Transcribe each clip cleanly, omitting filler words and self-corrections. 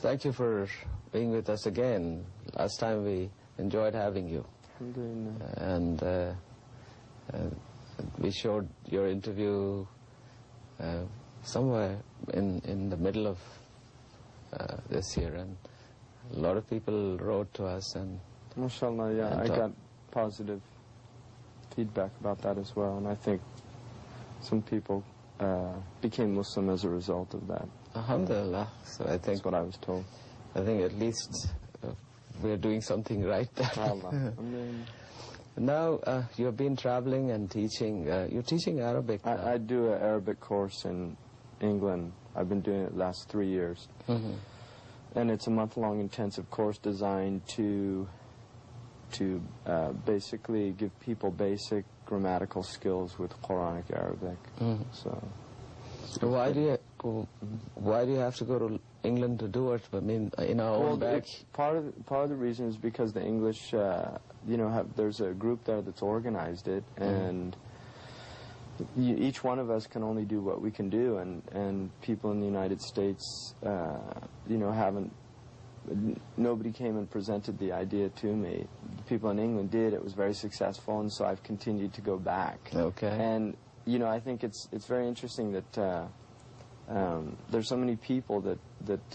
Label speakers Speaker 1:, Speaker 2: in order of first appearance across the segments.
Speaker 1: Thank you for being with us again. Last time we enjoyed having you. And we showed your interview somewhere in the middle of this year, and a lot of people wrote to us. And
Speaker 2: MashaAllah, yeah, I got positive feedback about that as well, and I think some people became Muslim as a result of that.
Speaker 1: Alhamdulillah. So I think
Speaker 2: that's what I was told.
Speaker 1: I think at least we're doing something right there. Now you have been traveling and teaching. You're teaching Arabic.
Speaker 2: I do an Arabic course in England. I've been doing it the last 3 years. And it's a month-long intensive course designed to basically give people basic grammatical skills with Quranic Arabic. So
Speaker 1: why do you have to go to England to do it? I mean, in our own back.
Speaker 2: Part of the reason is because the English, there's a group there that's organized it, and each one of us can only do what we can do, and people in the United States, nobody came and presented the idea to me. The people in England did. It was very successful, and so I've continued to go back.
Speaker 1: Okay.
Speaker 2: And I think it's very interesting that there's so many people that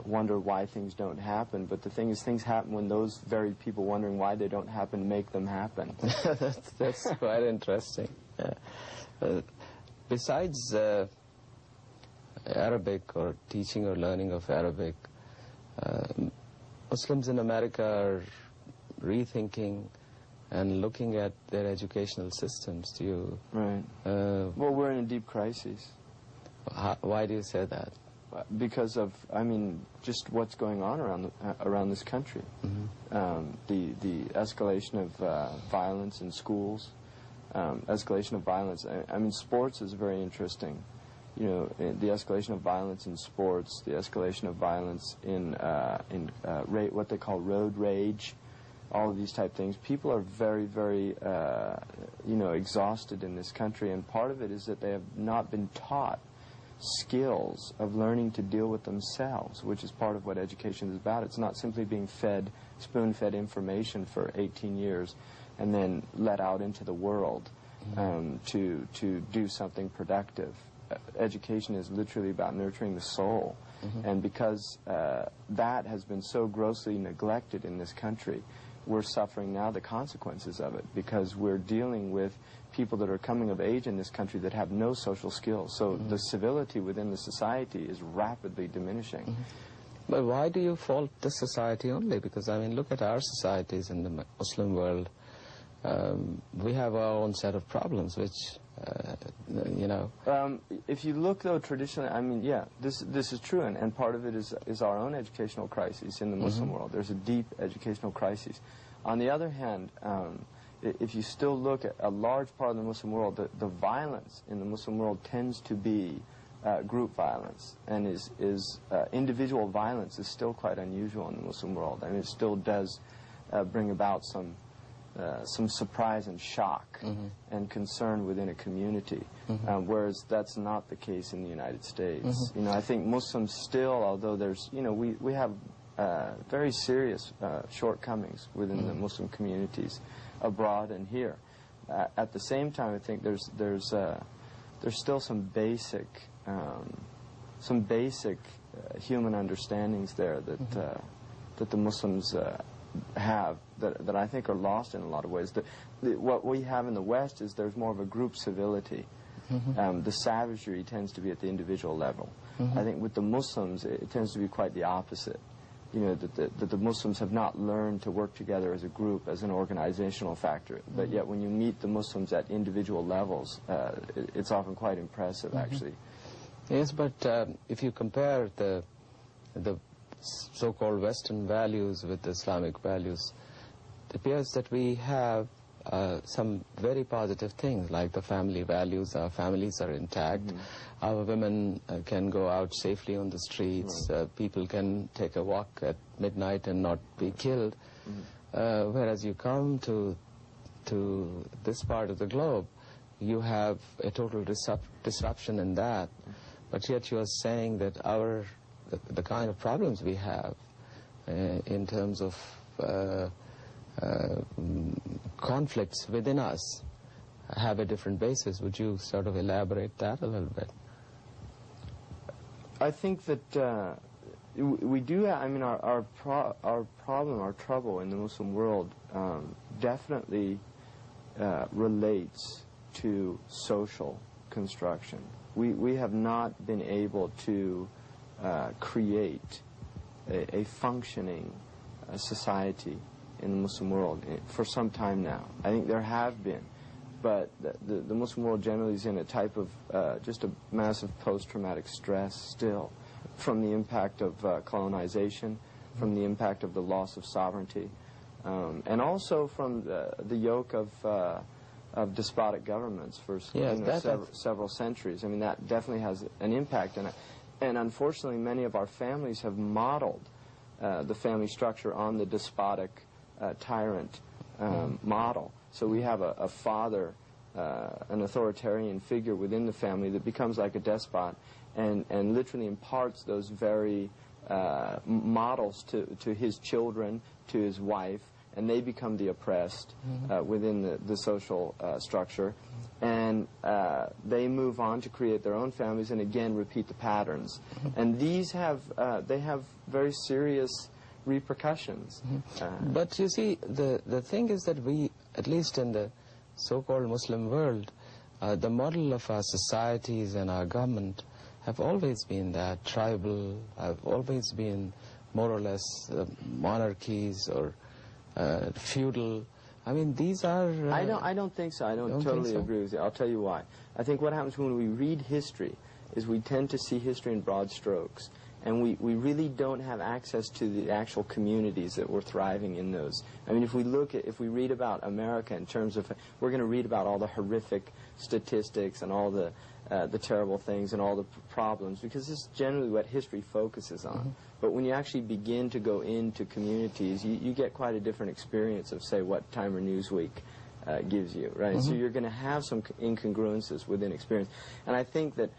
Speaker 2: wonder why things don't happen, but the thing is, things happen when those very people wondering why they don't happen make them happen.
Speaker 1: That's quite interesting. Besides Arabic or teaching or learning of Arabic, Muslims in America are rethinking and looking at their educational systems. Do you?
Speaker 2: Right. Well, we're in a deep crisis.
Speaker 1: Why do you say that?
Speaker 2: Because of, just what's going on around this country. The escalation of violence in schools, escalation of violence. Sports is very interesting. The escalation of violence in sports, the escalation of violence in what they call road rage, all of these type things. People are very, very, exhausted in this country, and part of it is that they have not been taught skills of learning to deal with themselves, which is part of what education is about. It's not simply being fed, spoon-fed information for 18 years and then let out into the world to do something productive. Education is literally about nurturing the soul. And because that has been so grossly neglected in this country, we're suffering now the consequences of it, because we're dealing with people that are coming of age in this country that have no social skills. So the civility within the society is rapidly diminishing.
Speaker 1: But why do you fault the society only? Because, look at our societies in the Muslim world. We have our own set of problems, which,
Speaker 2: if you look, though, traditionally, this is true, and part of it is our own educational crisis in the Muslim world. There's a deep educational crisis. On the other hand, if you still look at a large part of the Muslim world, the violence in the Muslim world tends to be group violence, and is individual violence is still quite unusual in the Muslim world. It still does bring about some surprise and shock and concern within a community, whereas that's not the case in the United States. I think Muslims still, although there's, we have very serious shortcomings within the Muslim communities abroad and here. At the same time, I think there's still some basic human understandings there that the Muslims have that I think are lost in a lot of ways. What we have in the West is there's more of a group civility. The savagery tends to be at the individual level. I think with the Muslims, it tends to be quite the opposite. That the Muslims have not learned to work together as a group, as an organizational factor. But yet when you meet the Muslims at individual levels, it's often quite impressive, actually.
Speaker 1: Yes, but if you compare the so-called Western values with the Islamic values, it appears that we have some very positive things, like the family values. Our families are intact. Our women can go out safely on the streets. People can take a walk at midnight and not be killed. Whereas you come to this part of the globe, you have a total disruption in that. But yet you are saying that our the kind of problems we have in terms of conflicts within us have a different basis. Would you sort of elaborate that a little bit?
Speaker 2: I think that we do have, I mean, our problem, our trouble in the Muslim world definitely relates to social construction. We have not been able to create a functioning society in the Muslim world for some time now. I think there have been, but the Muslim world generally is in a type of just a massive post-traumatic stress still from the impact of colonization, from the impact of the loss of sovereignty, and also from the yoke of despotic governments for several centuries. I mean, that definitely has an impact, and unfortunately many of our families have modeled the family structure on the despotic tyrant model. So we have a father, an authoritarian figure within the family that becomes like a despot and literally imparts those very models to his children, to his wife, and they become the oppressed within the social structure. And they move on to create their own families and again repeat the patterns. And these have, they have very serious repercussions.
Speaker 1: But you see, the thing is that we, at least in the so-called Muslim world, the model of our societies and our government have always been that tribal, have always been more or less monarchies or feudal. I mean, these are...
Speaker 2: I don't think so. I don't totally agree with you. I'll tell you why. I think what happens when we read history is we tend to see history in broad strokes. And we really don't have access to the actual communities that were thriving in those. I mean, if we read about America in terms of, we're going to read about all the horrific statistics and all the terrible things and all the problems, because this is generally what history focuses on. But when you actually begin to go into communities, you get quite a different experience of, say, what Time or Newsweek gives you, right? So you're going to have some incongruences within experience. And I think that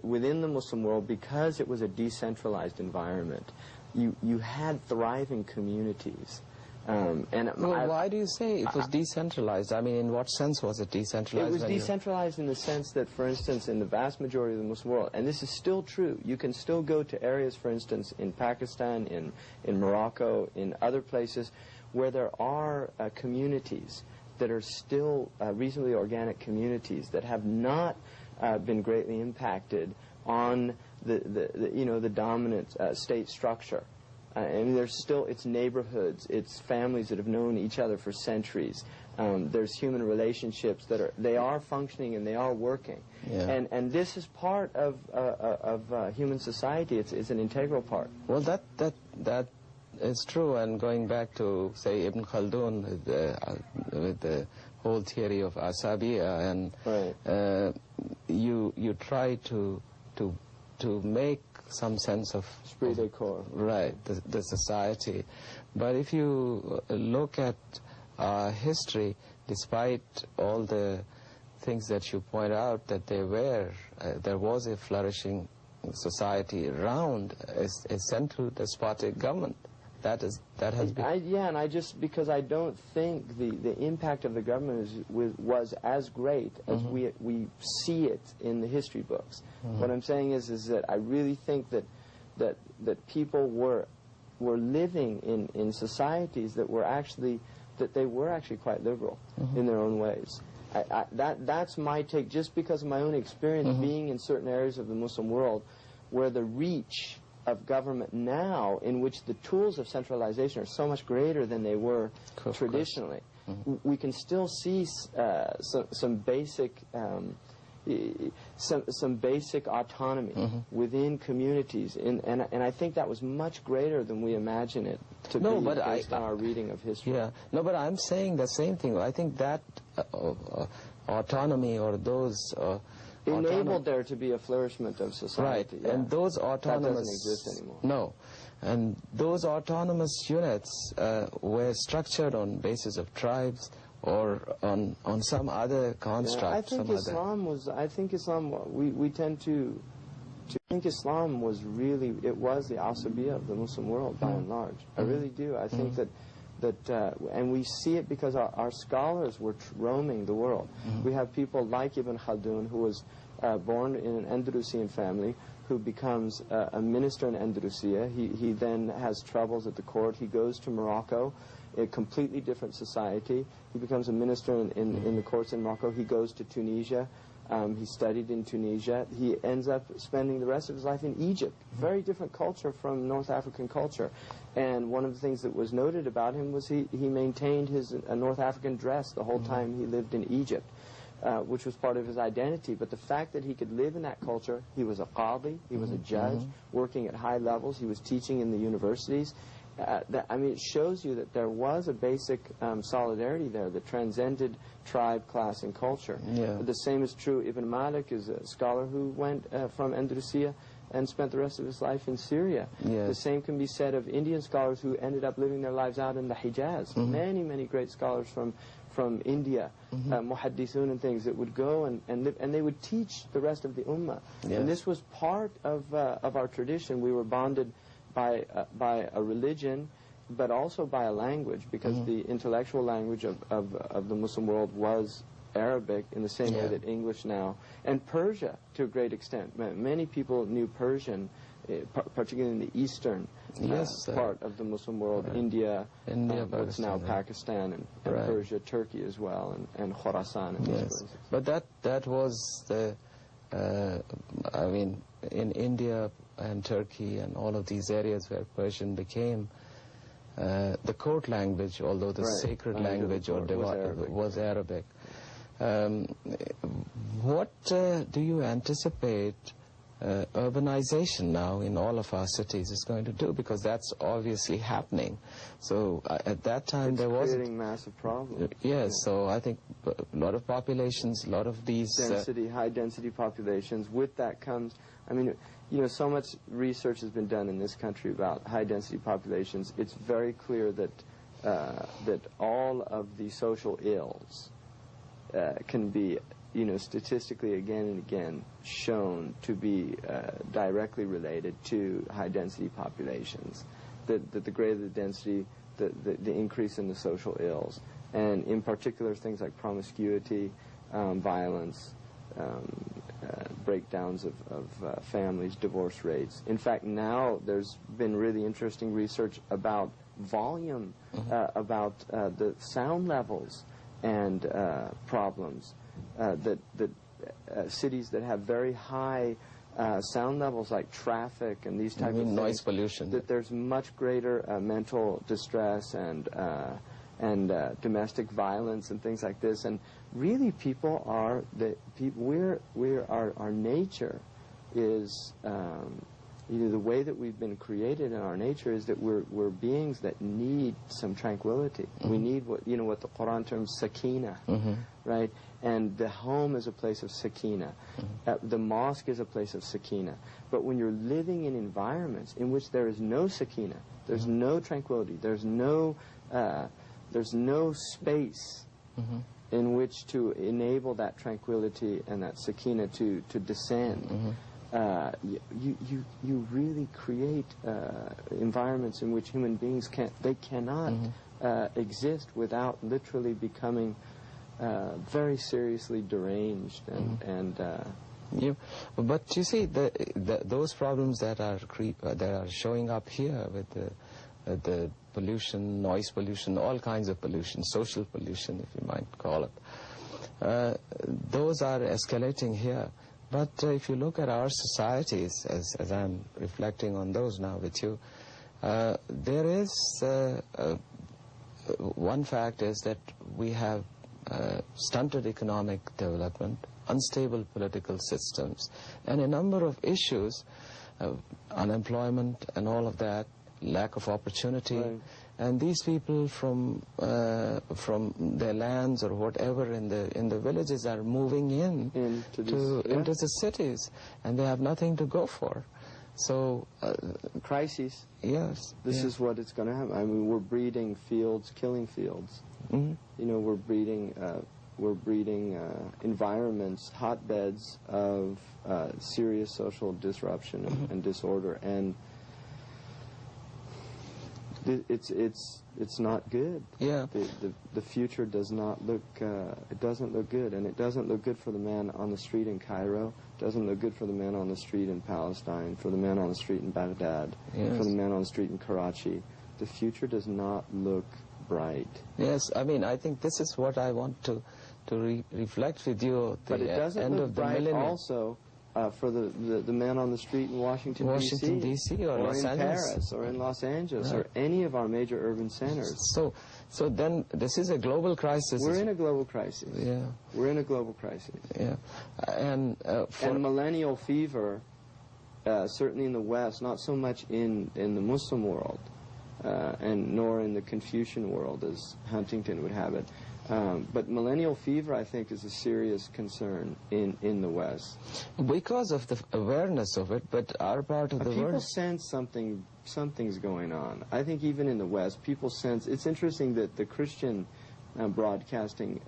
Speaker 2: within the Muslim world, because it was a decentralized environment, you had thriving communities.
Speaker 1: Why do you say it was decentralized? I mean, in what sense was it decentralized?
Speaker 2: It was decentralized in the sense that, for instance, in the vast majority of the Muslim world, and this is still true, you can still go to areas, for instance, in Pakistan, in Morocco, in other places, where there are communities that are still reasonably organic communities that have not been greatly impacted on the dominant state structure. And there's still, it's neighborhoods, it's families that have known each other for centuries. There's human relationships that they are functioning and they are working. Yeah. And this is part of human society. It's an integral part.
Speaker 1: Well, that is true. And going back to, say, Ibn Khaldun with the whole theory of Asabiya, and you try to make some sense of
Speaker 2: esprit de corps,
Speaker 1: right, the society. But if you look at history, despite all the things that you point out, that there was a flourishing society around a central despotic government. That has been...
Speaker 2: because I don't think the impact of the government was as great as we see it in the history books. What I'm saying is that I really think that people were living in societies that were actually quite liberal in their own ways. That's my take, just because of my own experience being in certain areas of the Muslim world where the reach of government now, in which the tools of centralization are so much greater than they were traditionally. We can still see some basic autonomy within communities, and I think that was much greater than we imagine it to be based on our reading of history.
Speaker 1: Yeah, no, but I'm saying the same thing. I think that autonomy, or those
Speaker 2: enabled there to be a flourishment of society.
Speaker 1: Right, yeah. And those autonomous...
Speaker 2: That doesn't exist anymore.
Speaker 1: No, and those autonomous units were structured on basis of tribes or on some other construct.
Speaker 2: I think Islam, we tend to I think Islam was really, it was the Asabiyya of the Muslim world by and large. I really do. I think and we see it because our scholars were roaming the world. We have people like Ibn Khaldun, who was born in an Andalusian family, who becomes a minister in Andalusia. He then has troubles at the court. He goes to Morocco, a completely different society. He becomes a minister in the courts in Morocco. He goes to Tunisia. He studied in Tunisia. He ends up spending the rest of his life in Egypt. Very different culture from North African culture. And one of the things that was noted about him was he maintained his North African dress the whole time he lived in Egypt, which was part of his identity. But the fact that he could live in that culture, he was a qadi, he was a judge, working at high levels, he was teaching in the universities. It shows you that there was a basic solidarity there that transcended tribe, class, and culture.
Speaker 1: Yeah.
Speaker 2: The same is true. Ibn Malik is a scholar who went from Andalusia and spent the rest of his life in Syria.
Speaker 1: Yes.
Speaker 2: The same can be said of Indian scholars who ended up living their lives out in the Hijaz. Many, many great scholars from India, muhaddithun and things, that would go and live, and they would teach the rest of the ummah.
Speaker 1: Yes.
Speaker 2: And this was part of our tradition. We were bonded by a religion, but also by a language, because the intellectual language of the Muslim world was Arabic, in the same way that English now, and Persia to a great extent. Many people knew Persian, particularly in the eastern part of the Muslim world, India, what's now Pakistan, and Persia, Turkey as well, and Khorasan and those places.
Speaker 1: But that was the, in India and Turkey and all of these areas where Persian became the court language, although the sacred language was Arabic. What do you anticipate urbanization now in all of our cities is going to do? Because that's obviously happening. So at that time there was
Speaker 2: creating massive problems.
Speaker 1: Yes, so I think a lot of populations, a lot of these
Speaker 2: high density populations. With that comes, so much research has been done in this country about high density populations. It's very clear that all of the social ills can be, statistically again and again shown to be directly related to high density populations. That the greater the density, the increase in the social ills, and in particular things like promiscuity, violence, breakdowns of families, divorce rates. In fact, now there's been really interesting research about volume, about the sound levels and problems, that cities that have very high sound levels, like traffic and these types of things,
Speaker 1: noise pollution,
Speaker 2: that there's much greater mental distress and domestic violence and things like this. And really, our nature is, the way that we've been created in our nature is that we're beings that need some tranquility. We need what the Quran terms sakina, right? And the home is a place of sakina. The mosque is a place of sakina. But when you're living in environments in which there is no sakina, there's no tranquility, there's no space in which to enable that tranquility and that sakina to descend. You really create environments in which human beings cannot exist without literally becoming very seriously deranged
Speaker 1: But you see, those problems that are showing up here with the pollution, noise pollution, all kinds of pollution, social pollution, if you might call it, those are escalating here. But if you look at our societies, as I'm reflecting on those now with you, there is one fact is that we have stunted economic development, unstable political systems, and a number of issues, unemployment and all of that, lack of opportunity.
Speaker 2: Right.
Speaker 1: And these people from their lands or whatever in the villages are moving into the cities, and they have nothing to go for. So
Speaker 2: crises.
Speaker 1: Yes.
Speaker 2: This is what it's going to happen. We're breeding fields, killing fields. We're breeding we're breeding environments, hotbeds of serious social disruption and disorder, and it's not good.
Speaker 1: Yeah.
Speaker 2: The future does not look. It doesn't look good, and it doesn't look good for the man on the street in Cairo. It doesn't look good for the man on the street in Palestine. For the man on the street in Baghdad.
Speaker 1: Yes.
Speaker 2: For the man on the street in Karachi. The future does not look bright.
Speaker 1: Yes, I mean, I think this is what I want to reflect with you at the
Speaker 2: but it doesn't
Speaker 1: end
Speaker 2: look
Speaker 1: of the
Speaker 2: bright
Speaker 1: millennium.
Speaker 2: Also for the man on the street in Washington,
Speaker 1: D.C. or Los
Speaker 2: in
Speaker 1: Angeles.
Speaker 2: Paris or in Los Angeles
Speaker 1: Right.
Speaker 2: or any of our major urban centers.
Speaker 1: So then this is a global crisis.
Speaker 2: We're in a global crisis.
Speaker 1: Yeah.
Speaker 2: We're in a global crisis.
Speaker 1: Yeah. And
Speaker 2: millennial fever, certainly in the West, not so much in the Muslim world, and nor in the Confucian world, as Huntington would have it. But millennial fever, I think, is a serious concern in the West.
Speaker 1: Because of the awareness of it, but our part of the world...
Speaker 2: People sense something's going on. I think even in the West, people sense... It's interesting that the Christian broadcasting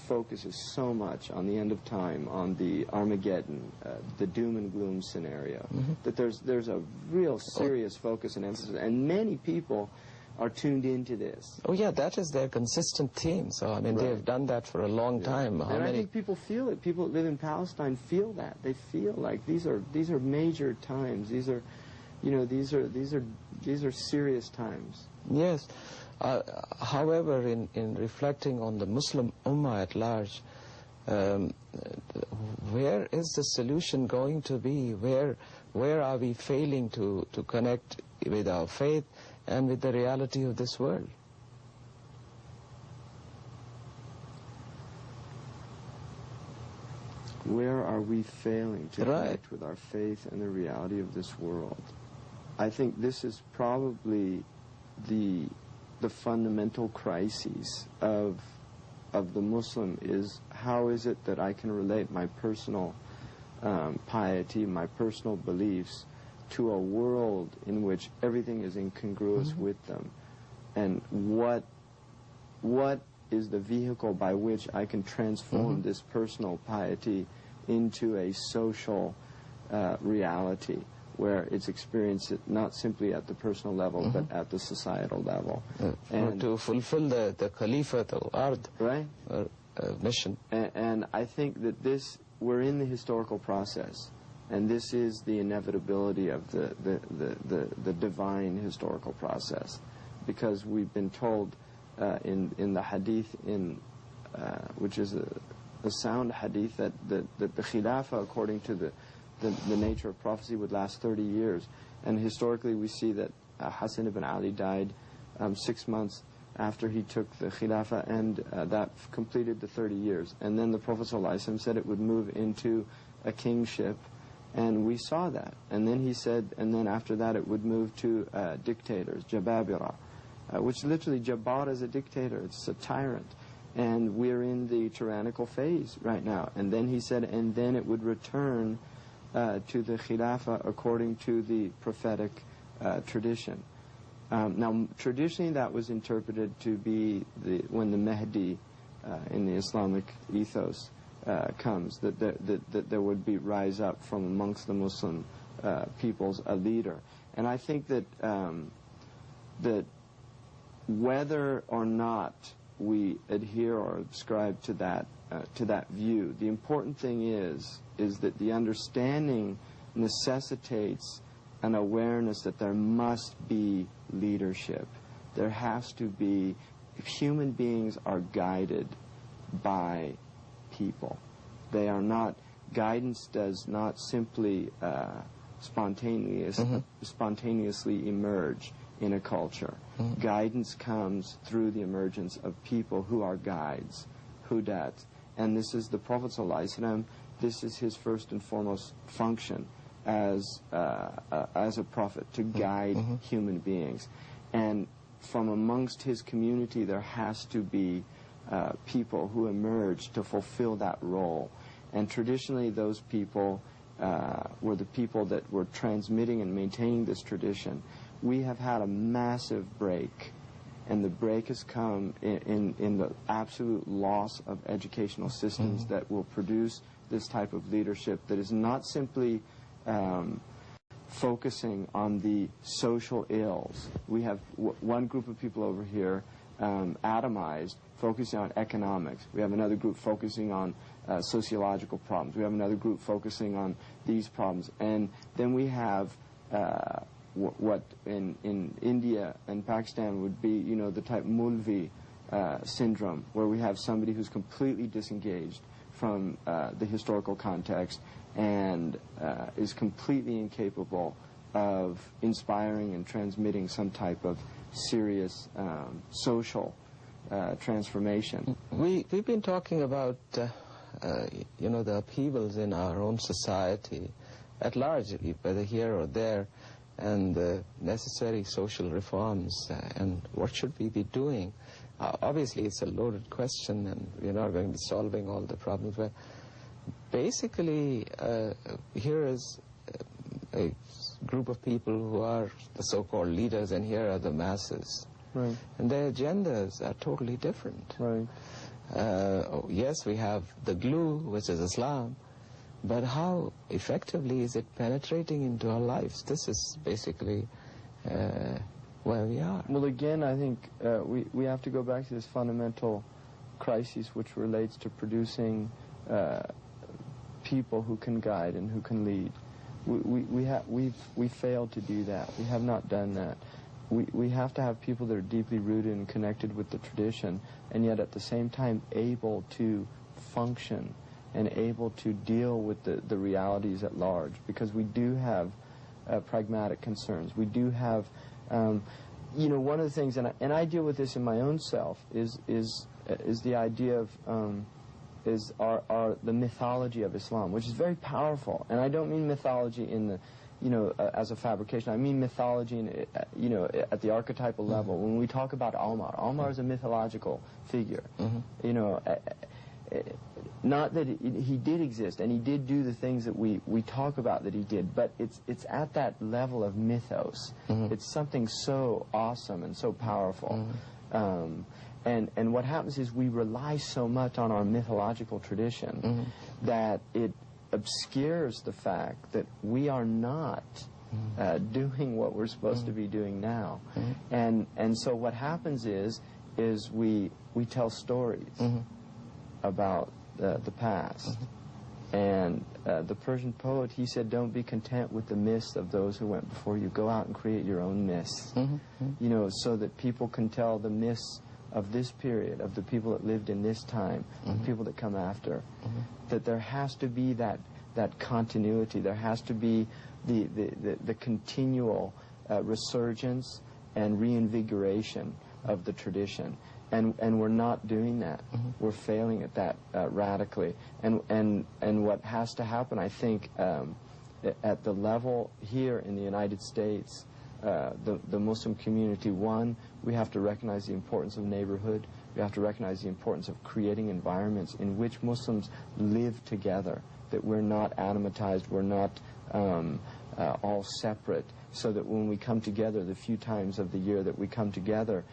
Speaker 2: focuses so much on the end of time, on the Armageddon, the doom and gloom scenario, that there's a real serious focus and emphasis. And many people are tuned into this.
Speaker 1: Oh yeah, that is their consistent theme. So I mean, they've done that for a long time.
Speaker 2: And I think people feel it. People that live in Palestine feel that. They feel like these are major times. These are serious times.
Speaker 1: Yes. However, in reflecting on the Muslim Ummah at large, where is the solution going to be? Where are we failing to connect with our faith and with the reality of this world?
Speaker 2: Where are we failing to connect with our faith and the reality of this world? I think this is probably the fundamental crises of the Muslim, is how is it that I can relate my personal piety, my personal beliefs, to a world in which everything is incongruous with them, and what is the vehicle by which I can transform this personal piety into a social reality where it's experienced not simply at the personal level but at the societal level,
Speaker 1: and to fulfill the Khalifat al-Ard mission.
Speaker 2: And I think that we're in the historical process. And this is the inevitability of the divine historical process, because we've been told in the hadith, which is a sound hadith, that the Khilafah, according to the nature of prophecy, would last 30 years. And historically we see that Hassan ibn Ali died 6 months after he took the Khilafah, and that completed the 30 years. And then the Prophet ﷺ said it would move into a kingship. And we saw that. And then he said, and then after that it would move to dictators, Jababira, which literally, Jabbar is a dictator, it's a tyrant. And we're in the tyrannical phase right now. And then he said, and then it would return to the Khilafah according to the prophetic tradition. Now, traditionally that was interpreted to be when the Mahdi in the Islamic ethos comes, that there would be rise up from amongst the Muslim peoples a leader. And I think that that whether or not we adhere or subscribe to that view, the important thing is that the understanding necessitates an awareness that there must be leadership. There has to be. Human beings are guided by people. They are not, guidance does not simply spontaneously emerge in a culture. Guidance comes through the emergence of people who are guides, hudat. And this is the Prophet ﷺ, this is his first and foremost function as a prophet, to guide human beings. And from amongst his community there has to be people who emerge to fulfill that role. And traditionally those people were the people that were transmitting and maintaining this tradition. We have had a massive break, and the break has come in the absolute loss of educational systems that will produce this type of leadership that is not simply focusing on the social ills. We have one group of people over here atomized, focusing on economics. We have another group focusing on sociological problems. We have another group focusing on these problems. And then we have what in India and Pakistan would be, you know, the type Mulvi syndrome, where we have somebody who's completely disengaged from the historical context and is completely incapable of inspiring and transmitting some type of serious social transformation.
Speaker 1: We've been talking about you know, the upheavals in our own society at large, whether here or there, and the necessary social reforms, and what should we be doing. Obviously, it's a loaded question, and we're not going to be solving all the problems, but basically, here is a group of people who are the so-called leaders, and here are the masses.
Speaker 2: Right.
Speaker 1: And their agendas are totally different.
Speaker 2: Right.
Speaker 1: Yes, we have the glue, which is Islam, but how effectively is it penetrating into our lives? This is basically where we are.
Speaker 2: Well, again, I think we have to go back to this fundamental crisis, which relates to producing people who can guide and who can lead. We've failed to do that. We have not done that. We have to have people that are deeply rooted and connected with the tradition, and yet at the same time able to function and able to deal with the realities at large, because we do have pragmatic concerns. We do have, you know, one of the things, and I deal with this in my own self, is the idea of the mythology of Islam, which is very powerful. And I don't mean mythology in the, you know, as a fabrication. I mean mythology, in, you know, at the archetypal level. When we talk about Omar is a mythological figure. You know, not that he did exist and he did do the things that we talk about that he did, but it's at that level of mythos. It's something so awesome and so powerful. And what happens is we rely so much on our mythological tradition that it obscures the fact that we are not doing what we're supposed to be doing now. And so what happens is we tell stories about the past. And the Persian poet, he said, don't be content with the myths of those who went before you. Go out and create your own myths. You know, so that people can tell the myths of this period, of the people that lived in this time, the people that come after. That there has to be that continuity. There has to be the continual resurgence and reinvigoration of the tradition. And we're not doing that. We're failing at that radically. And what has to happen, I think, at the level here in the United States, the Muslim community, one, we have to recognize the importance of neighborhood. We have to recognize the importance of creating environments in which Muslims live together, that we're not anamatized, we're not all separate, so that when we come together, the few times of the year that we come together,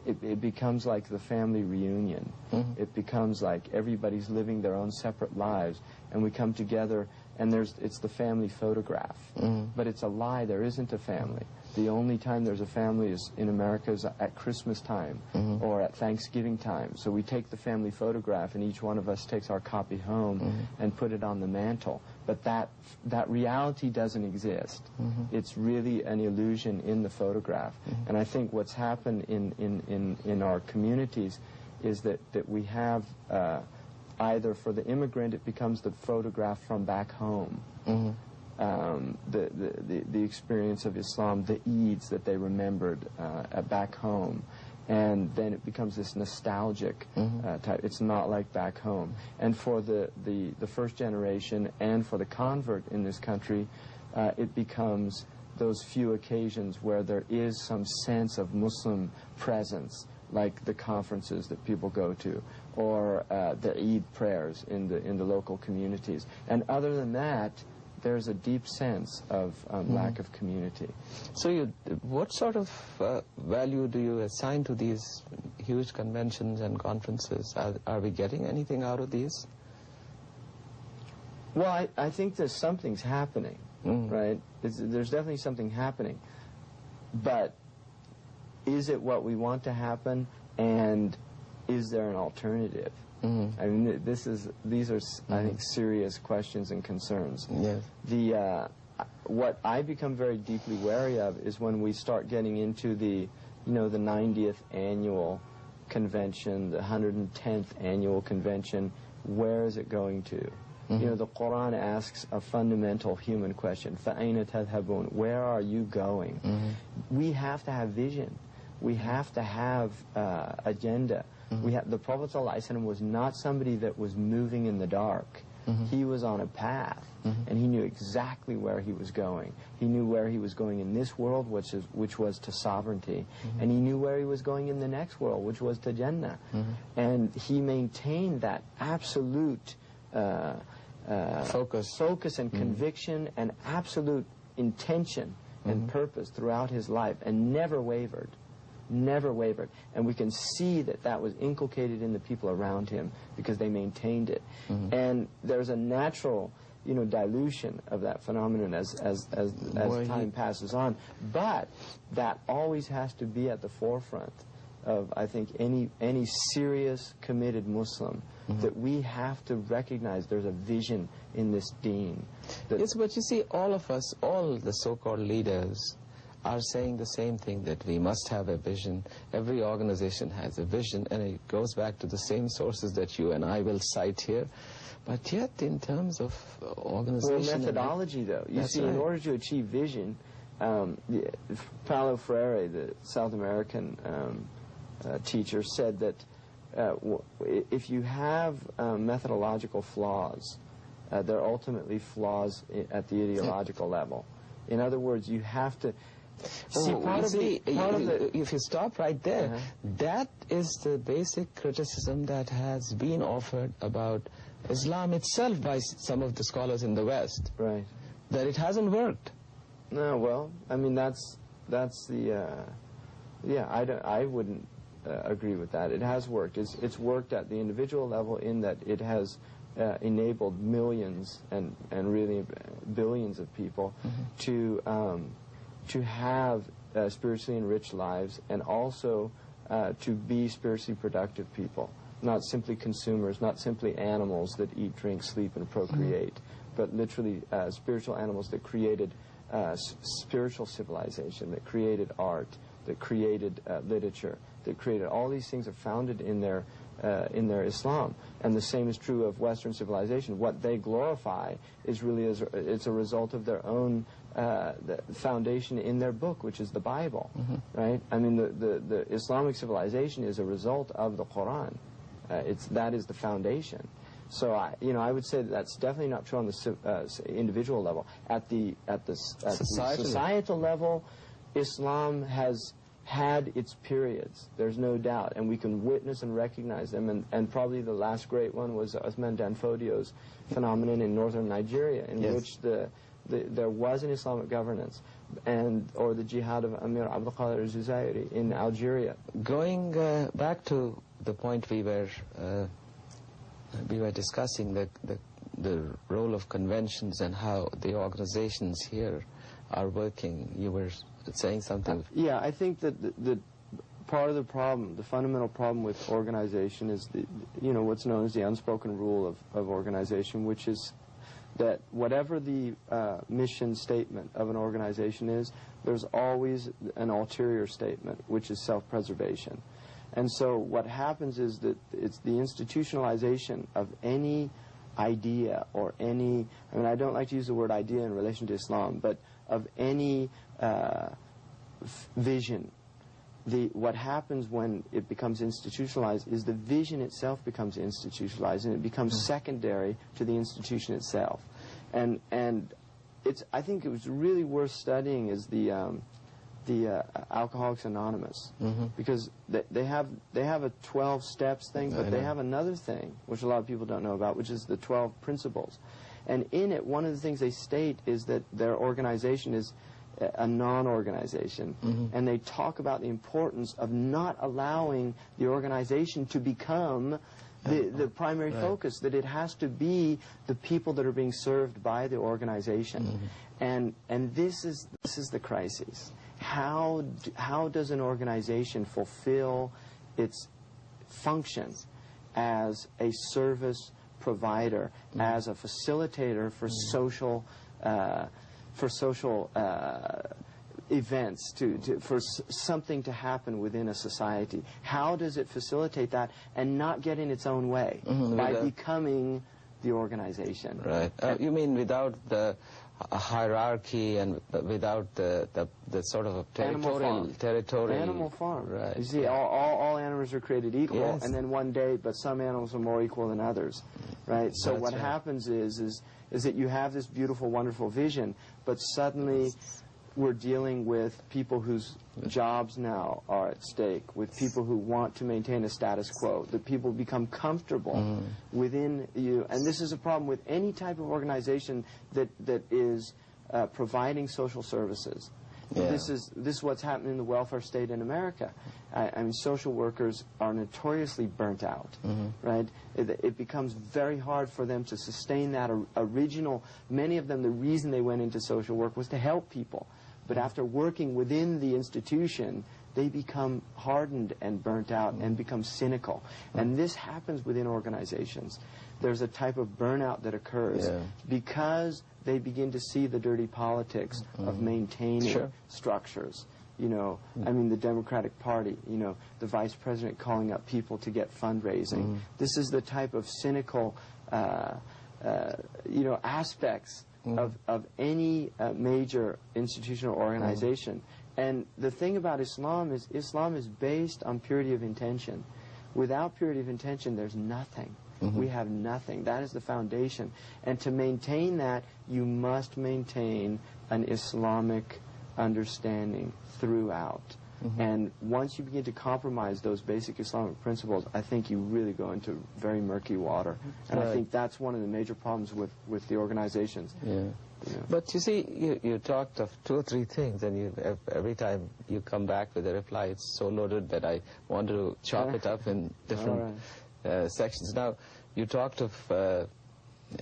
Speaker 2: it becomes like the family reunion. It becomes like everybody's living their own separate lives, and we come together, and it's the family photograph. But it's a lie. There isn't a family. The only time there's a family is in America is at Christmas time or at Thanksgiving time. So we take the family photograph, and each one of us takes our copy home and put it on the mantle. But that reality doesn't exist. It's really an illusion in the photograph. And I think what's happened in our communities is that we have either for the immigrant, it becomes the photograph from back home. The experience of Islam, the Eids that they remembered back home, and then it becomes this nostalgic type. It's not like back home. And for the first generation and for the convert in this country, it becomes those few occasions where there is some sense of Muslim presence, like the conferences that people go to, or the Eid prayers in the local communities. And other than that, there's a deep sense of lack of community.
Speaker 1: So what sort of value do you assign to these huge conventions and conferences? Are we getting anything out of these?
Speaker 2: Well, I think there's something's happening, right? There's definitely something happening. But is it what we want to happen, and is there an alternative? I mean, these are, I think, serious questions and concerns.
Speaker 1: Yes.
Speaker 2: What I become very deeply wary of is when we start getting into the 90th annual convention, the 110th annual convention. Where is it going to? The Quran asks a fundamental human question: فَأَيْنَ تَذْهَبُونَ? Where are you going? We have to have vision. We have to have agenda. The Prophet ﷺ was not somebody that was moving in the dark. He was on a path, and he knew exactly where he was going. He knew where he was going in this world, which was to sovereignty, and he knew where he was going in the next world, which was to Jannah. And he maintained that absolute focus and conviction and absolute intention and purpose throughout his life, and never wavered. Never wavered. And we can see that that was inculcated in the people around him because they maintained it. And there's a natural, dilution of that phenomenon as time passes on. But that always has to be at the forefront of, I think, any serious, committed Muslim, that we have to recognize there's a vision in this deen.
Speaker 1: Yes, but you see, all of us, all the so-called leaders, are saying the same thing, that we must have a vision. Every organization has a vision, and it goes back to the same sources that you and I will cite here. But yet, in terms of organization...
Speaker 2: Well, methodology, though. You see,
Speaker 1: right.
Speaker 2: In order to achieve vision, Paulo Freire, the South American teacher, said that if you have methodological flaws, they're ultimately flaws at the ideological level. In other words, you have to...
Speaker 1: if you stop right there, that is the basic criticism that has been offered about Islam itself by some of the scholars in the West.
Speaker 2: Right.
Speaker 1: That it hasn't worked.
Speaker 2: No, well, I mean, that's the... I wouldn't agree with that. It has worked. It's worked at the individual level in that it has enabled millions and really billions of people to have spiritually enriched lives, and also to be spiritually productive people, not simply consumers, not simply animals that eat, drink, sleep, and procreate, but literally spiritual animals that created spiritual civilization, that created art, that created literature, that created all these things are founded in their Islam. And the same is true of Western civilization. What they glorify is really it's a result of their own the foundation in their book, which is the Bible, right? I mean, the Islamic civilization is a result of the Quran. That is the foundation. So I would say that's definitely not true on the individual level. At the societal level, Islam has had its periods, there's no doubt, and we can witness and recognize them, and probably the last great one was Uthman Danfodio's phenomenon in northern Nigeria, in which there was an Islamic governance, or the jihad of Amir Abdul Qadir al-Zuzairi in Algeria.
Speaker 1: Going back to the point we were discussing, the role of conventions and how the organizations here are working, you were saying something.
Speaker 2: Yeah, I think that the part of the problem, the fundamental problem with organization is what's known as the unspoken rule of organization, which is that whatever the mission statement of an organization is, there's always an ulterior statement, which is self-preservation. And so what happens is that it's the institutionalization of any idea or any, I mean, I don't like to use the word idea in relation to Islam, but of any vision. What happens when it becomes institutionalized is the vision itself becomes institutionalized, and it becomes secondary to the institution itself. And I think it was really worth studying is the Alcoholics Anonymous, because they have a 12 steps thing, but they have another thing which a lot of people don't know about, which is the 12 principles. And in it, one of the things they state is that their organization is a non-organization, and they talk about the importance of not allowing the organization to become the primary focus, that it has to be the people that are being served by the organization. And this is the crisis. How does an organization fulfill its functions as a service provider, as a facilitator for social events, for something to happen within a society? How does it facilitate that and not get in its own way by becoming the organization?
Speaker 1: Right. You mean without the hierarchy and without the sort of a territorial...
Speaker 2: Animal farm.
Speaker 1: Right.
Speaker 2: You see, all animals are created equal, and then one day, but some animals are more equal than others, right? So what happens is that you have this beautiful, wonderful vision, but suddenly we're dealing with people whose jobs now are at stake, with people who want to maintain a status quo, that people become comfortable within you. And this is a problem with any type of organization that is providing social services. Yeah. This is what's happening in the welfare state in America. I mean, social workers are notoriously burnt out, right? It becomes very hard for them to sustain that original. Many of them, the reason they went into social work was to help people. But after working within the institution, they become hardened and burnt out and become cynical. And this happens within organizations. There's a type of burnout that occurs because they begin to see the dirty politics of maintaining structures. You know, I mean, the Democratic Party, you know, the vice president calling up people to get fundraising. This is the type of cynical, you know, aspects of any major institutional organization. And the thing about Islam is based on purity of intention. Without purity of intention, there's nothing. We have nothing. That is the foundation. And to maintain that, you must maintain an Islamic understanding throughout. And once you begin to compromise those basic Islamic principles, I think you really go into very murky water. And I think that's one of the major problems with the organizations.
Speaker 1: But you see, you talked of 2 or 3 things, and every time you come back with a reply, it's so loaded that I want to chop it up in different sections. Now, you talked of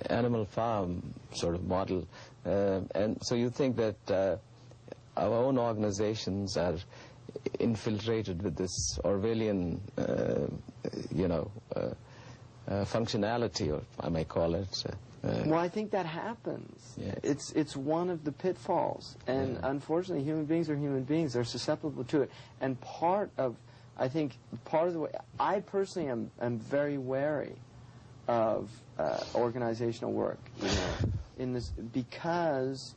Speaker 1: animal farm sort of model, and so you think that our own organizations are infiltrated with this Orwellian, you know, functionality, or I may call it.
Speaker 2: Well, I think that happens. It's one of the pitfalls, and unfortunately, human beings are human beings. They're susceptible to it, and I think part of the way I personally am very wary of organizational work, you know, in this, because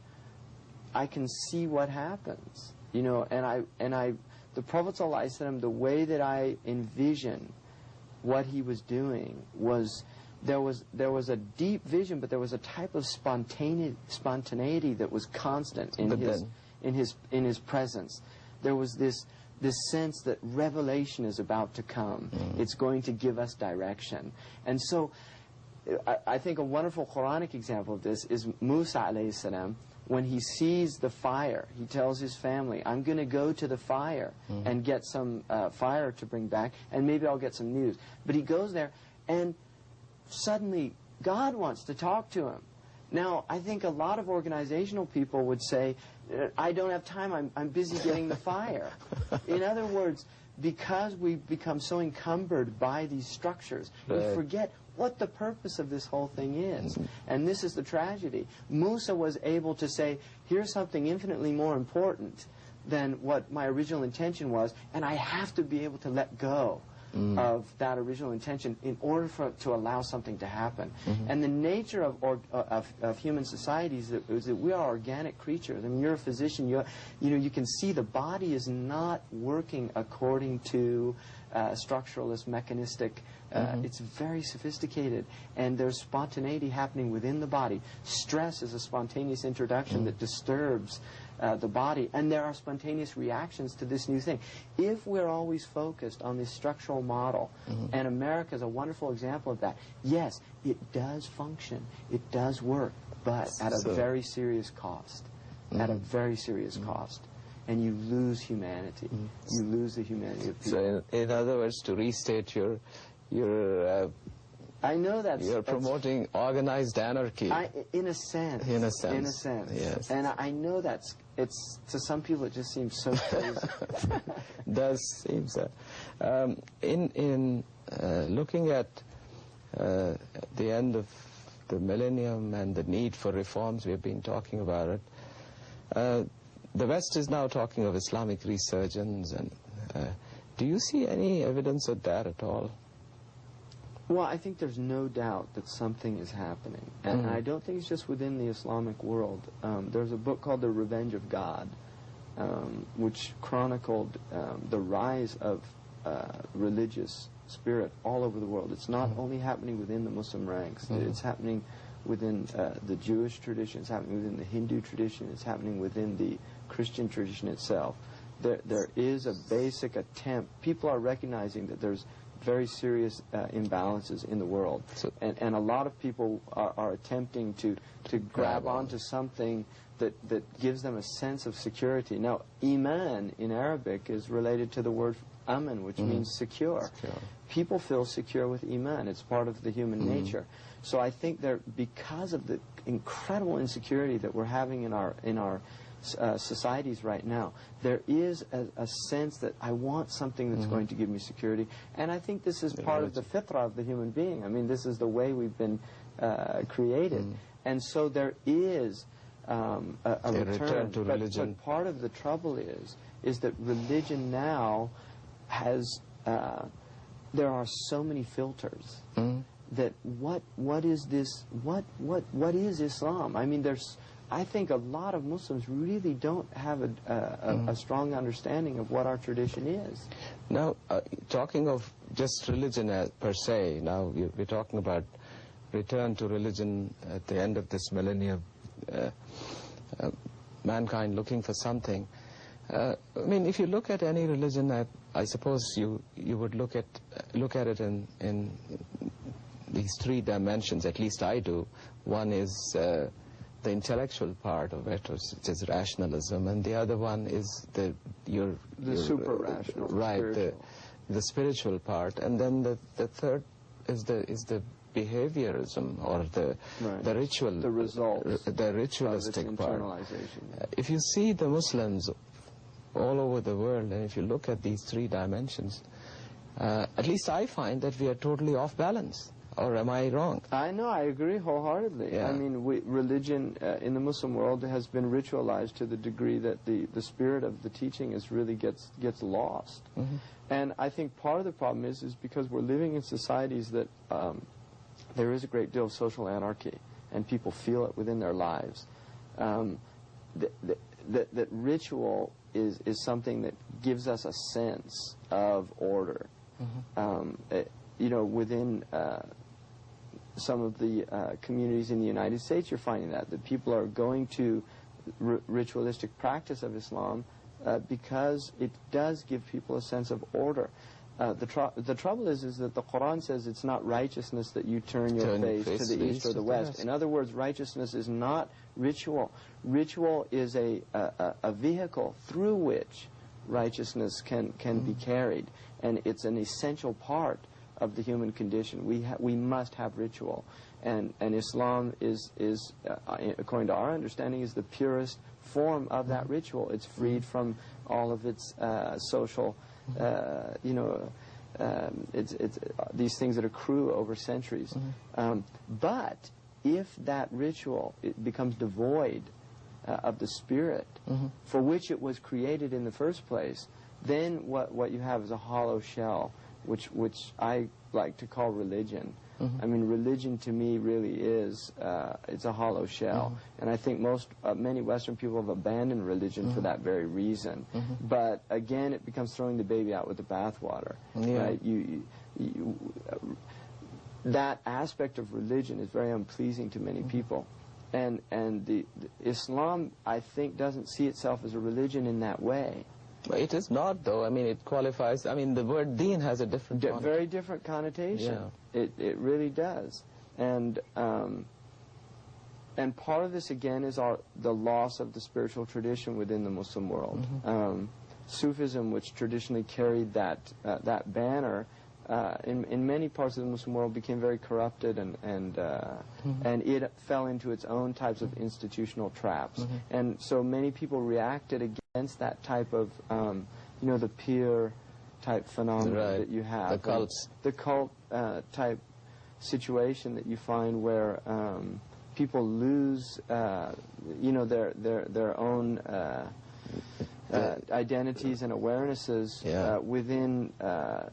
Speaker 2: I can see what happens, you know, and the Prophet _, the way that I envision what he was doing was there was a deep vision, but there was a type of spontaneity that was constant in his presence. There was this sense that revelation is about to come. It's going to give us direction. And so I think a wonderful Quranic example of this is Musa alayhi salam. When he sees the fire, he tells his family, I'm going to go to the fire and get some fire to bring back, and maybe I'll get some news. But he goes there, and suddenly God wants to talk to him. Now, I think a lot of organizational people would say, I don't have time, I'm busy getting the fire. In other words, because we've become so encumbered by these structures, we forget what the purpose of this whole thing is. And this is the tragedy. Musa was able to say, here's something infinitely more important than what my original intention was, and I have to be able to let go of that original intention in order to allow something to happen. And the nature of human societies is that we are organic creatures. I mean, you're a physician, you know, you can see the body is not working according to structuralist, mechanistic. It's very sophisticated, and there's spontaneity happening within the body. Stress is a spontaneous introduction that disturbs the body, and there are spontaneous reactions to this new thing. If we're always focused on this structural model, and America is a wonderful example of that, yes, it does function, it does work, but at a very serious cost. At a very serious cost. And you lose humanity. You lose the humanity of people.
Speaker 1: So in other words, to restate your
Speaker 2: I know
Speaker 1: you're promoting organized anarchy.
Speaker 2: In a sense.
Speaker 1: In a sense.
Speaker 2: In a sense.
Speaker 1: Yes.
Speaker 2: And I know it's to some people it just seems so crazy.
Speaker 1: Does seem so. In looking at the end of the millennium and the need for reforms, we've been talking about it. The West is now talking of Islamic resurgence, and do you see any evidence of that at all?
Speaker 2: Well, I think there's no doubt that something is happening. And I don't think it's just within the Islamic world. There's a book called The Revenge of God, which chronicled the rise of religious spirit all over the world. It's not only happening within the Muslim ranks. It's happening within the Jewish tradition. It's happening within the Hindu tradition. It's happening within the Christian tradition itself. There is a basic attempt. People are recognizing that there's very serious imbalances in the world, and a lot of people are attempting to grab onto something that gives them a sense of security. Now, iman in Arabic is related to the word aman, which means secure. People feel secure with iman. It's part of the human nature. So I think because of the incredible insecurity that we're having in our societies right now, there is a sense that I want something that's going to give me security, and I think this is part of the fitrah of the human being. I mean, this is the way we've been created, and so there is a return
Speaker 1: to religion.
Speaker 2: But part of the trouble is that religion now has there are so many filters that what is this? What is Islam? I mean, I think a lot of Muslims really don't have a strong understanding of what our tradition is.
Speaker 1: Now, talking of just religion per se, now we're talking about return to religion at the end of this millennium, mankind looking for something. I mean, if you look at any religion, I suppose you would look at it in these three dimensions. At least I do. One is the intellectual part of it, which is rationalism, and the other one is the
Speaker 2: super rational,
Speaker 1: right, the spiritual part, and then the third is the behaviorism, or the ritual,
Speaker 2: the results,
Speaker 1: the ritualistic part. If you see the Muslims all over the world, and if you look at these three dimensions, at least I find that we are totally off balance. Or am I wrong?
Speaker 2: I know, I agree wholeheartedly.
Speaker 1: Yeah.
Speaker 2: I mean, religion in the Muslim world has been ritualized to the degree that the spirit of the teaching really gets lost. And I think part of the problem is because we're living in societies that there is a great deal of social anarchy, and people feel it within their lives. That ritual is something that gives us a sense of order. Within some of the communities in the United States, you're finding that people are going to ritualistic practice of Islam because it does give people a sense of order. The trouble is that the Quran says it's not righteousness that you turn your face to the east or the west. In other words, righteousness is not ritual. Ritual is a vehicle through which righteousness can be carried, and it's an essential part of the human condition. We must have ritual, and Islam is according to our understanding, is the purest form of that ritual. It's freed from all of its social, it's these things that accrue over centuries. But if that ritual becomes devoid of the spirit for which it was created in the first place, then what you have is a hollow shell, which I like to call religion. I mean, religion to me really is, it's a hollow shell. And I think many Western people have abandoned religion for that very reason. But again, it becomes throwing the baby out with the bathwater. Right? That aspect of religion is very unpleasing to many people. And the Islam, I think, doesn't see itself as a religion in that way.
Speaker 1: It is not, though. I mean, it qualifies. I mean, the word deen has a different
Speaker 2: very different connotation.
Speaker 1: Yeah.
Speaker 2: It really does. And part of this, again, is the loss of the spiritual tradition within the Muslim world. Sufism, which traditionally carried that banner, in many parts of the Muslim world became very corrupted, and it fell into its own types of institutional traps. And so many people reacted against that type of, the peer type phenomenon that you have.
Speaker 1: The cults.
Speaker 2: The cult type situation that you find where people lose, their own identities and awarenesses within, a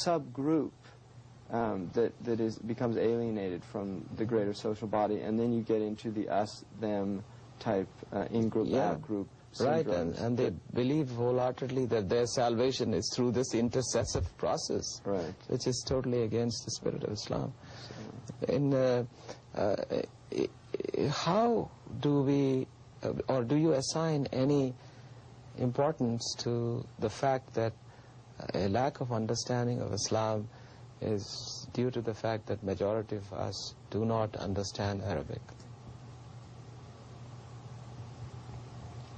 Speaker 2: subgroup that becomes alienated from the greater social body, and then you get into the us-them type in-group, out-group syndromes.
Speaker 1: And they believe wholeheartedly that their salvation is through this intercessive process, which is totally against the spirit of Islam. How do we, or do you assign any importance to the fact that a lack of understanding of Islam is due to the fact that majority of us do not understand Arabic?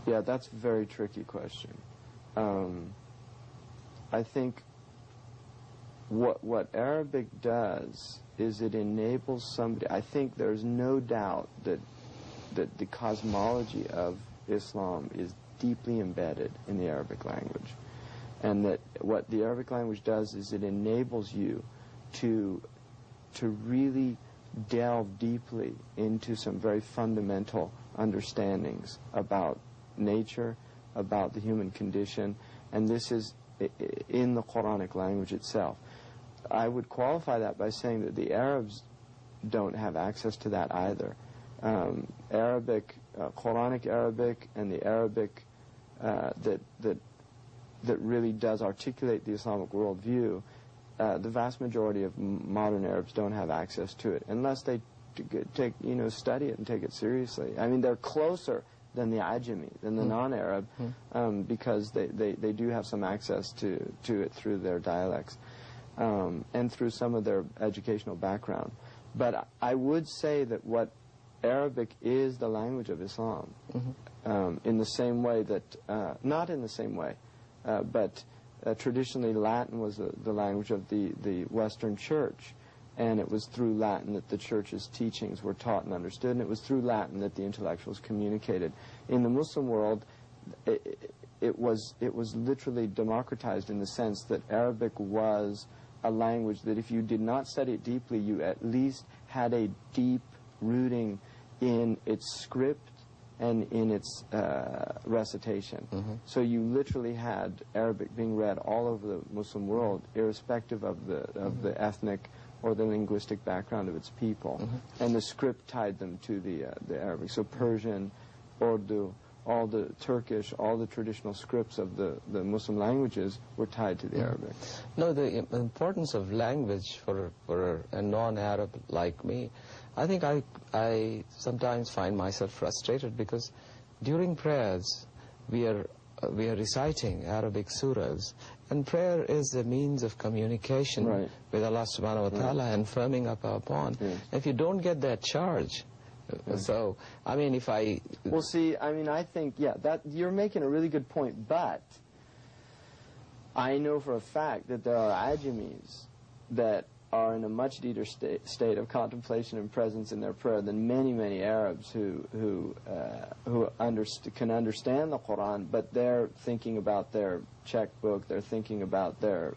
Speaker 2: Yeah, that's a very tricky question. I think what Arabic does is it enables somebody. I think there's no doubt that the cosmology of Islam is deeply embedded in the Arabic language, and that what the Arabic language does is it enables you to really delve deeply into some very fundamental understandings about nature, about the human condition, and this is in the Quranic language itself. I would qualify that by saying that the Arabs don't have access to that either. Arabic, Quranic Arabic, and the Arabic that really does articulate the Islamic worldview, the vast majority of modern Arabs don't have access to it unless they study it and take it seriously. I mean, they're closer than the Ajami, than the non-Arab, because they do have some access to it through their dialects and through some of their educational background. But I would say that what Arabic is the language of Islam, in the same way that, not in the same way, but traditionally Latin was the language of the Western Church, and it was through Latin that the Church's teachings were taught and understood, and it was through Latin that the intellectuals communicated. In the Muslim world, it was literally democratized in the sense that Arabic was a language that if you did not study it deeply, you at least had a deep rooting in its script and in its recitation. So you literally had Arabic being read all over the Muslim world, irrespective of the ethnic or the linguistic background of its people. And the script tied them to the Arabic. So Persian, Urdu, all the Turkish, all the traditional scripts of the Muslim languages were tied to the Arabic.
Speaker 1: No, the importance of language for a non-Arab like me, I think I sometimes find myself frustrated because during prayers we are reciting Arabic surahs, and prayer is a means of communication with Allah subhanahu wa ta'ala and firming up our bond. If you don't get that charge, so, I mean, if I...
Speaker 2: Well, see, I mean, I think, that you're making a really good point, but I know for a fact that there are Ajamis that are in a much deeper state of contemplation and presence in their prayer than many Arabs who can understand the Quran, but they're thinking about their checkbook, they're thinking about their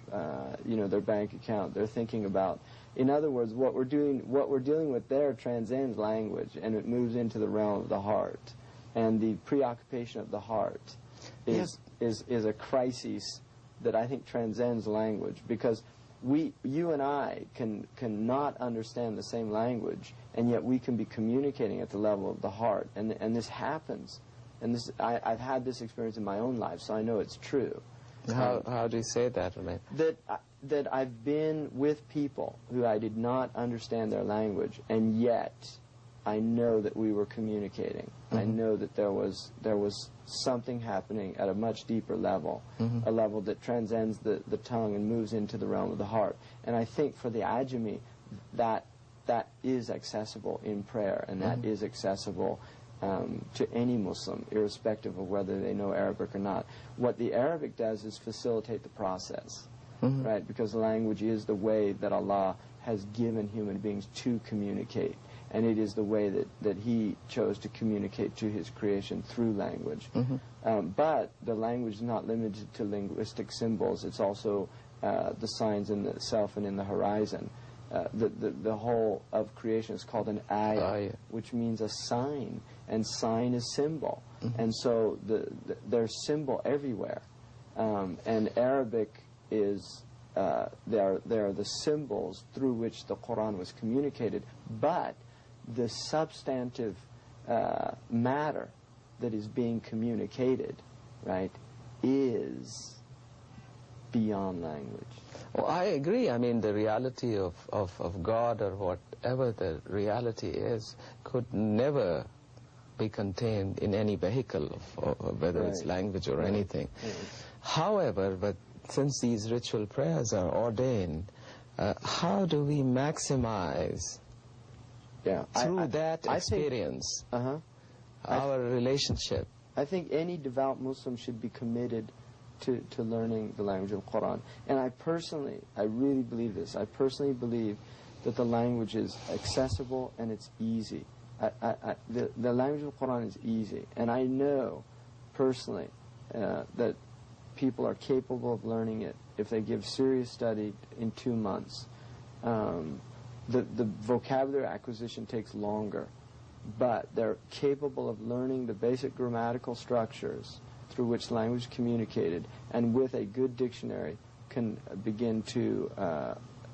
Speaker 2: their bank account, they're thinking about, in other words, what we're dealing with there transcends language, and it moves into the realm of the heart, and the preoccupation of the heart is a crisis that I think transcends language, because you and I cannot understand the same language, and yet we can be communicating at the level of the heart, and this happens. And this, I've had this experience in my own life, so I know it's true.
Speaker 1: How do you say that, Rene?
Speaker 2: That I've been with people who I did not understand their language, and yet I know that we were communicating. I know that there was something happening at a much deeper level, a level that transcends the tongue and moves into the realm of the heart. And I think for the Ajami, that is accessible in prayer, and that is accessible to any Muslim, irrespective of whether they know Arabic or not. What the Arabic does is facilitate the process, right? Because language is the way that Allah has given human beings to communicate, and it is the way that He chose to communicate to His creation through language. But the language is not limited to linguistic symbols. It's also the signs in the self and in the horizon. The whole of creation is called an ayah, which means a sign, and sign is symbol. And so there's symbol everywhere. And Arabic is, there are the symbols through which the Quran was communicated, but the substantive matter that is being communicated, right, is beyond language.
Speaker 1: Well, I agree. I mean, the reality of God, or whatever the reality is, could never be contained in any vehicle, whether it's language or anything. However, but since these ritual prayers are ordained, how do we maximize through that experience our relationship?
Speaker 2: I think any devout Muslim should be committed to learning the language of the Quran. And I really believe this. I personally believe that the language is accessible and it's easy. The language of the Quran is easy. And I know personally that people are capable of learning it if they give serious study in 2 months. The vocabulary acquisition takes longer, but they're capable of learning the basic grammatical structures through which language communicated, and with a good dictionary can begin to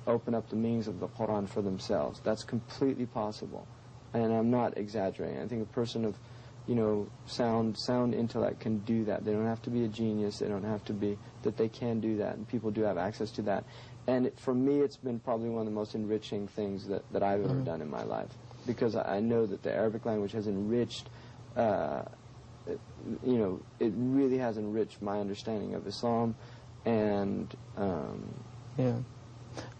Speaker 2: open up the meanings of the Quran for themselves. That's completely possible, and I'm not exaggerating. I think a person of, sound intellect can do that. They don't have to be a genius. They don't have to be, that they can do that, and people do have access to that. And for me, it's been probably one of the most enriching things that I've ever done in my life, because I know that the Arabic language has enriched it really has enriched my understanding of Islam, and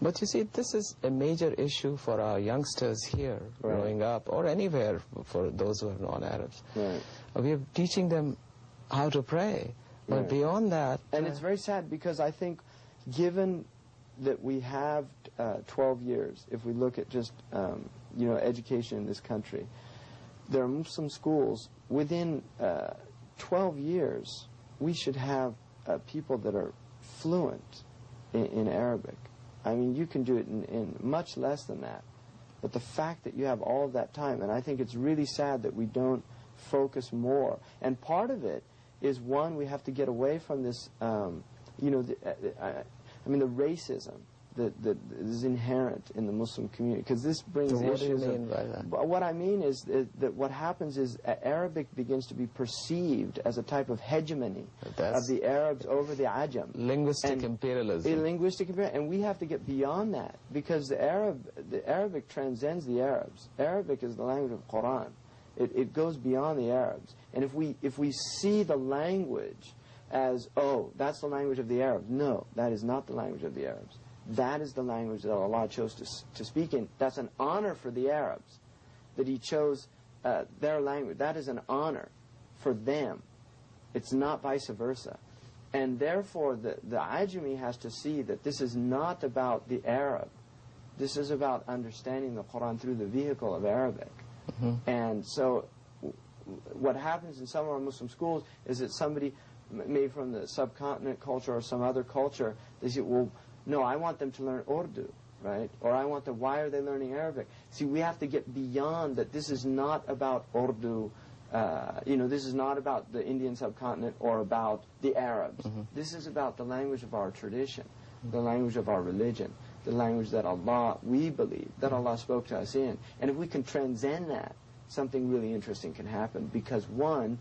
Speaker 1: But you see, this is a major issue for our youngsters here, growing up, or anywhere for those who are non-Arabs. We are teaching them how to pray, but beyond that...
Speaker 2: And it's very sad, because I think, given that we have 12 years, if we look at just, education in this country, there are Muslim schools. Within 12 years, we should have people that are fluent in Arabic. I mean, you can do it in much less than that. But the fact that you have all of that time, and I think it's really sad that we don't focus more. And part of it is, one, we have to get away from this, the racism that is inherent in the Muslim community, because this brings issues.
Speaker 1: What do you mean by that?
Speaker 2: What I mean is that what happens is Arabic begins to be perceived as a type of hegemony of the Arabs over the Ajam.
Speaker 1: Linguistic imperialism.
Speaker 2: Linguistic imperialism, and we have to get beyond that, because the Arabic transcends the Arabs. Arabic is the language of the Quran. It goes beyond the Arabs. And if we see the language as, that's the language of the Arabs, no, that is not the language of the Arabs. That is the language that Allah chose to speak in. That's an honor for the Arabs, that He chose their language. That is an honor for them. It's not vice versa. And therefore, the Ajami has to see that this is not about the Arab. This is about understanding the Quran through the vehicle of Arabic. And so what happens in some of our Muslim schools is that somebody, maybe from the subcontinent culture or some other culture, they say, well, no, I want them to learn Urdu, right? Or I want them, why are they learning Arabic? See, we have to get beyond that. This is not about Urdu. This is not about the Indian subcontinent or about the Arabs. This is about the language of our tradition. the language of our religion, the language that Allah, we believe, that Allah spoke to us in. And if we can transcend that, something really interesting can happen. Because one,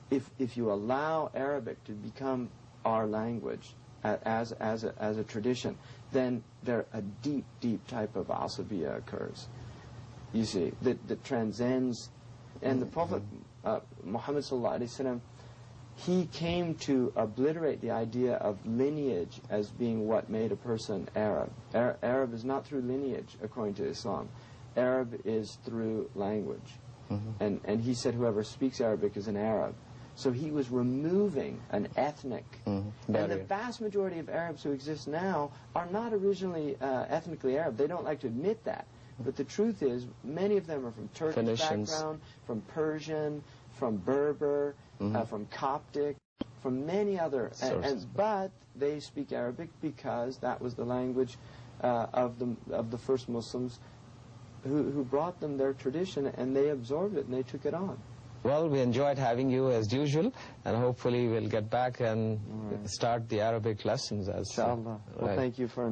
Speaker 2: if you allow Arabic to become our language as a tradition, then there a deep type of asabiya occurs. You see, that transcends. And the Prophet Muhammad sallallahu alaihi wasallam, he came to obliterate the idea of lineage as being what made a person Arab. Arab is not through lineage, according to Islam. Arab is through language. And he said whoever speaks Arabic is an Arab. So he was removing an ethnic. And the vast majority of Arabs who exist now are not originally ethnically Arab. They don't like to admit that. But the truth is, many of them are from Turkish background, from Persian, from Berber, from Coptic, from many other, but they speak Arabic because that was the language of the first Muslims who brought them their tradition, and they absorbed it and they took it on.
Speaker 1: Well, we enjoyed having you as usual, and hopefully we'll get back and start the Arabic lessons as
Speaker 2: Inshallah. Well, thank you for